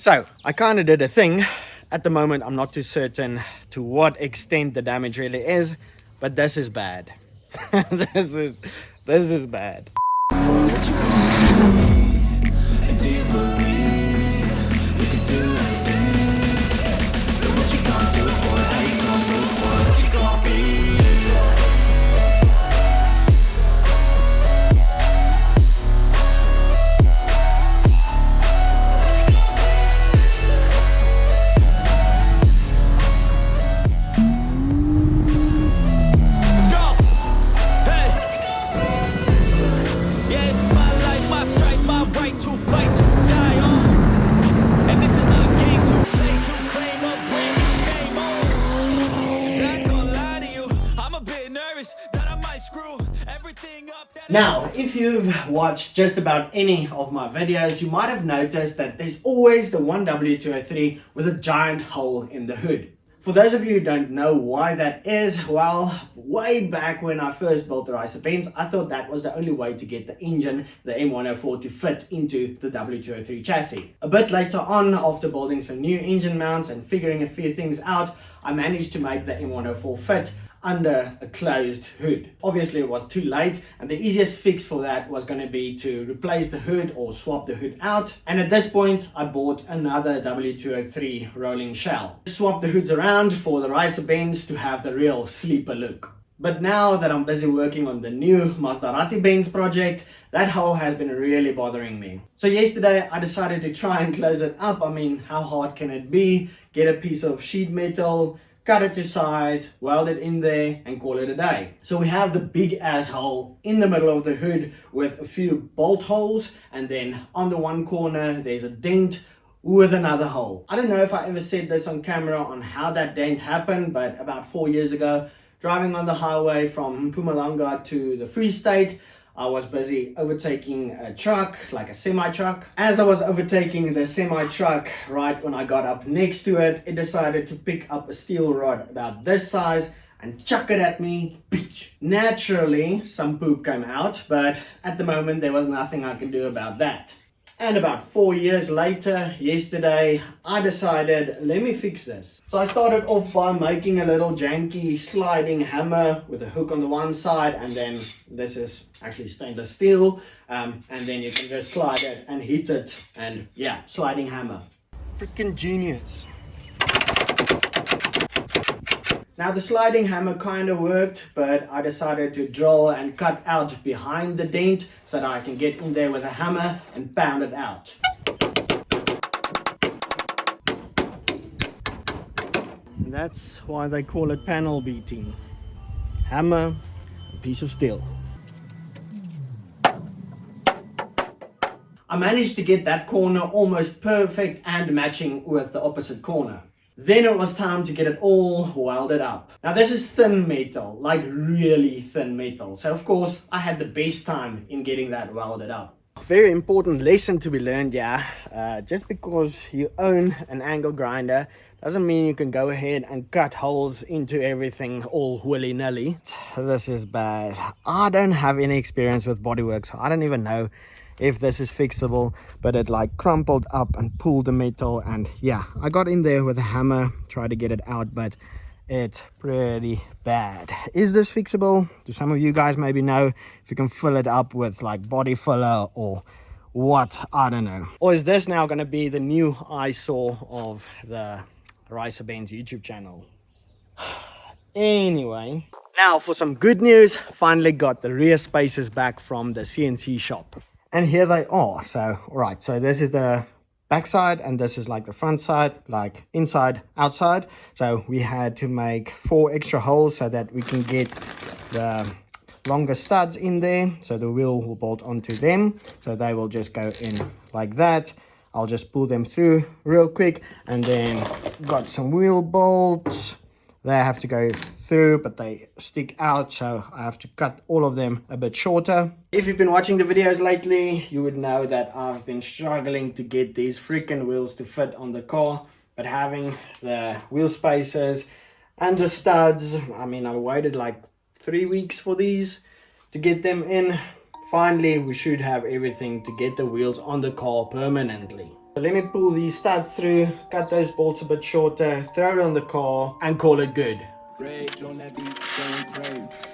So I kind of did a thing. At the moment, I'm not too certain to what extent the damage really is, but this is bad. this is this is bad. What you gonna be? And do you believe you can do anything? And what you gonna do for it? How you gonna move for it? What you gonna be? Now, if you've watched just about any of my videos, you might have noticed that there's always the one W203 with a giant hole in the hood. For those of you who don't know why that is, well, way back when I first built the Benz, I thought that was the only way to get the engine, the M104, to fit into the W203 chassis. A bit later on, after building some new engine mounts and figuring a few things out, I managed to make the M104 fit under a closed hood. Obviously it was too late, and the easiest fix for that was going to be to replace the hood or swap the hood out. And at this point I bought another W203 rolling shell. Swap the hoods around for the Benz to have the real sleeper look. But now that I'm busy working on the new MazdaRati Benz project, that hole has been really bothering me. So yesterday I decided to try and close it up. I mean, how hard can it be? Get a piece of sheet metal, cut it to size, weld it in there, and call it a day. So we have the big ass hole in the middle of the hood with a few bolt holes, and then on the one corner there's a dent with another hole. I don't know if I ever said this on camera on how that dent happened, but about 4 years ago, driving on the highway from Mpumalanga to the Free State, I was busy overtaking a truck, like a semi-truck. As I was overtaking the semi-truck, right when I got up next to it, it decided to pick up a steel rod about this size and chuck it at me. Bitch. Naturally, some poop came out, but at the moment there was nothing I could do about that. And about 4 years later, yesterday, I decided, let me fix this. So I started off by making a little janky sliding hammer with a hook on the one side, and then this is actually stainless steel, and then you can just slide it and hit it, and yeah, sliding hammer. Freaking genius. Now the sliding hammer kind of worked, but I decided to drill and cut out behind the dent so that I can get in there with a hammer and pound it out. And that's why they call it panel beating. Hammer, a piece of steel. I managed to get that corner almost perfect and matching with the opposite corner. Then it was time to get it all welded up. Now this is thin metal, like really thin metal. So of course I had the best time in getting that welded up. Very important lesson to be learned, yeah. Just because you own an angle grinder doesn't mean you can go ahead and cut holes into everything all willy-nilly. This is bad. I don't have any experience with bodywork, so I don't even know if this is fixable, but it like crumpled up and pulled the metal, and yeah, I got in there with a hammer, tried to get it out, but it's pretty bad. Is this fixable? Do some of you guys maybe know if you can fill it up with like body filler or what? I don't know. Or is this now going to be the new eyesore of the Benz YouTube channel? Anyway, now for some good news. Finally got the rear spacers back from the CNC shop. And here they are. So, all right, so this is the back side and this is like the front side, like inside, outside. So we had to make 4 extra holes so that we can get the longer studs in there. So the wheel will bolt onto them. So they will just go in like that. I'll just pull them through real quick, and then got some wheel bolts. They have to go through, but they stick out, so I have to cut all of them a bit shorter. If you've been watching the videos lately, you would know that I've been struggling to get these freaking wheels to fit on the car. But having the wheel spacers and the studs, I mean, I waited like 3 weeks for these to get them in. Finally, we should have everything to get the wheels on the car permanently. So let me pull these studs through, cut those bolts a bit shorter, throw it on the car and call it good. Rage on that beat, going crazy.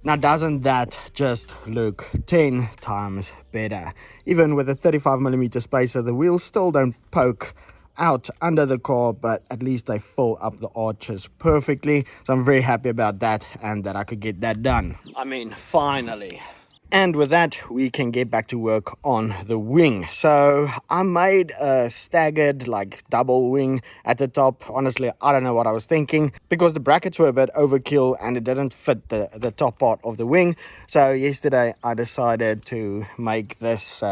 Now doesn't that just look 10 times better? Even with a 35mm spacer, the wheels still don't poke out under the car, but at least they fill up the arches perfectly. So I'm very happy about that and that I could get that done. I mean, finally. And with that, we can get back to work on the wing. So I made a staggered, like double wing at the top. Honestly, I don't know what I was thinking because the brackets were a bit overkill and it didn't fit the top part of the wing. So yesterday I decided to make this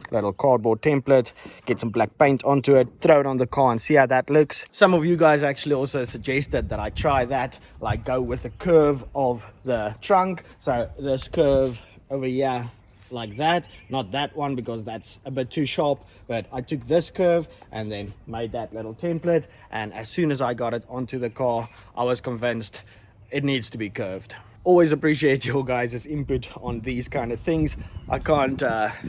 little cardboard template, get some black paint onto it, throw it on the car and see how that looks. Some of you guys actually also suggested that I try that, like go with the curve of the trunk. So this curve over here like that, not that one because that's a bit too sharp, but I took this curve and then made that little template, and as soon as I got it onto the car I was convinced it needs to be curved. Always appreciate your guys' input on these kind of things. I can't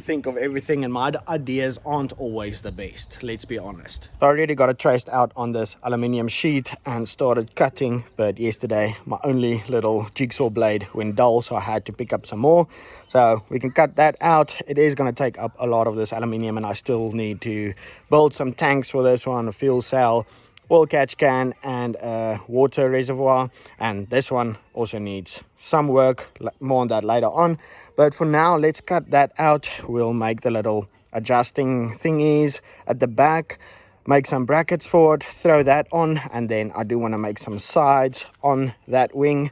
think of everything and my ideas aren't always the best, let's be honest. I already got it traced out on this aluminium sheet and started cutting, but yesterday my only little jigsaw blade went dull, so I had to pick up some more. So we can cut that out. It is going to take up a lot of this aluminium and I still need to build some tanks for this one, a fuel cell, oil catch can and a water reservoir, and this one also needs some work, more on that later on. But for now, let's cut that out. We'll make the little adjusting thingies at the back, make some brackets for it, throw that on, and then I do want to make some sides on that wing.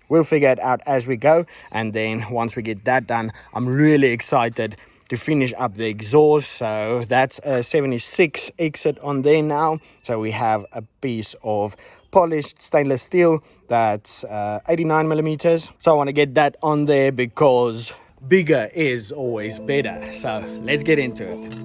We'll figure it out as we go, and then once we get that done, I'm really excited to finish up the exhaust. So that's a 76 exit on there now. So we have a piece of polished stainless steel that's 89mm. So I want to get that on there because bigger is always better. So let's get into it.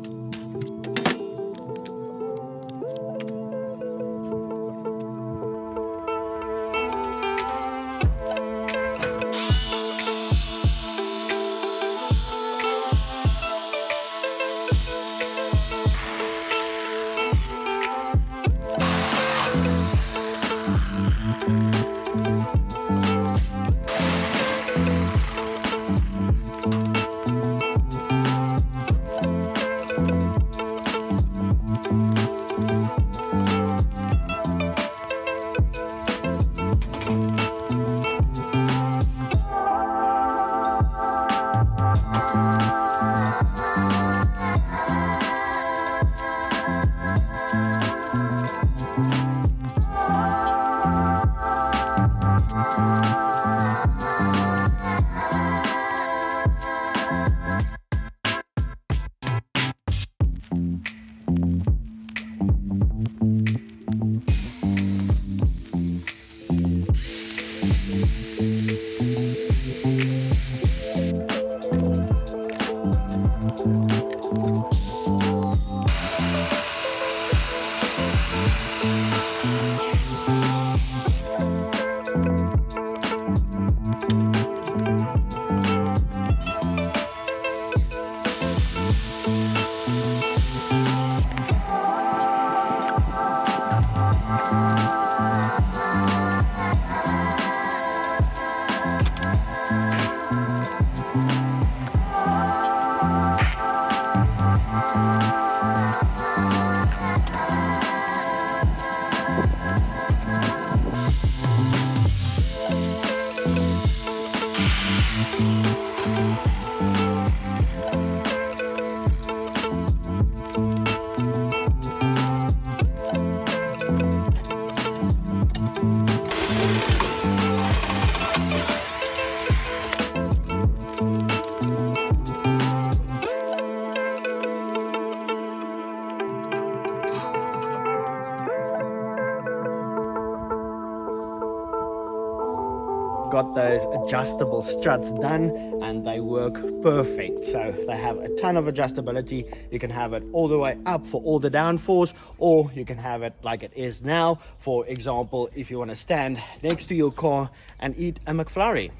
Got those adjustable struts done and they work perfect. So they have a ton of adjustability. You can have it all the way up for all the downforce, or you can have it like it is now. For example, if you want to stand next to your car and eat a McFlurry.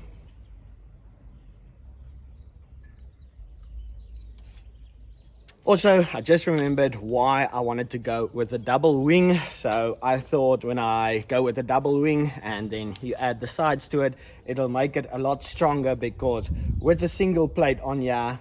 Also, I just remembered why I wanted to go with a double wing. So I thought when I go with a double wing and then you add the sides to it, it'll make it a lot stronger, because with a single plate on here,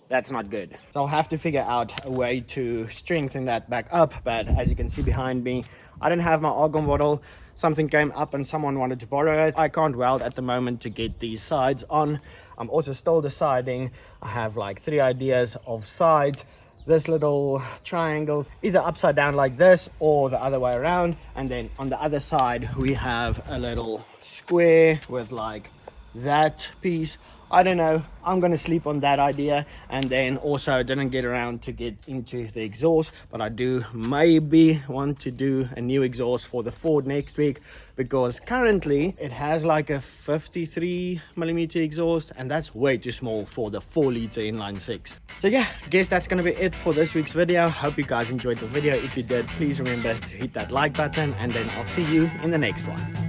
that's not good. So I'll have to figure out a way to strengthen that back up. But as you can see behind me, I don't have my argon bottle. Something came up and someone wanted to borrow it. I can't weld at the moment to get these sides on. I'm also still deciding. I have like 3 ideas of sides. This little triangle, either upside down like this or the other way around. And then on the other side, we have a little square with like that piece. I don't know. I'm going to sleep on that idea. And then also I didn't get around to get into the exhaust, but I do maybe want to do a new exhaust for the Ford next week, because currently it has like a 53mm exhaust, and that's way too small for the 4-liter inline 6. So yeah, I guess that's going to be it for this week's video. Hope you guys enjoyed the video. If you did, please remember to hit that like button, and then I'll see you in the next one.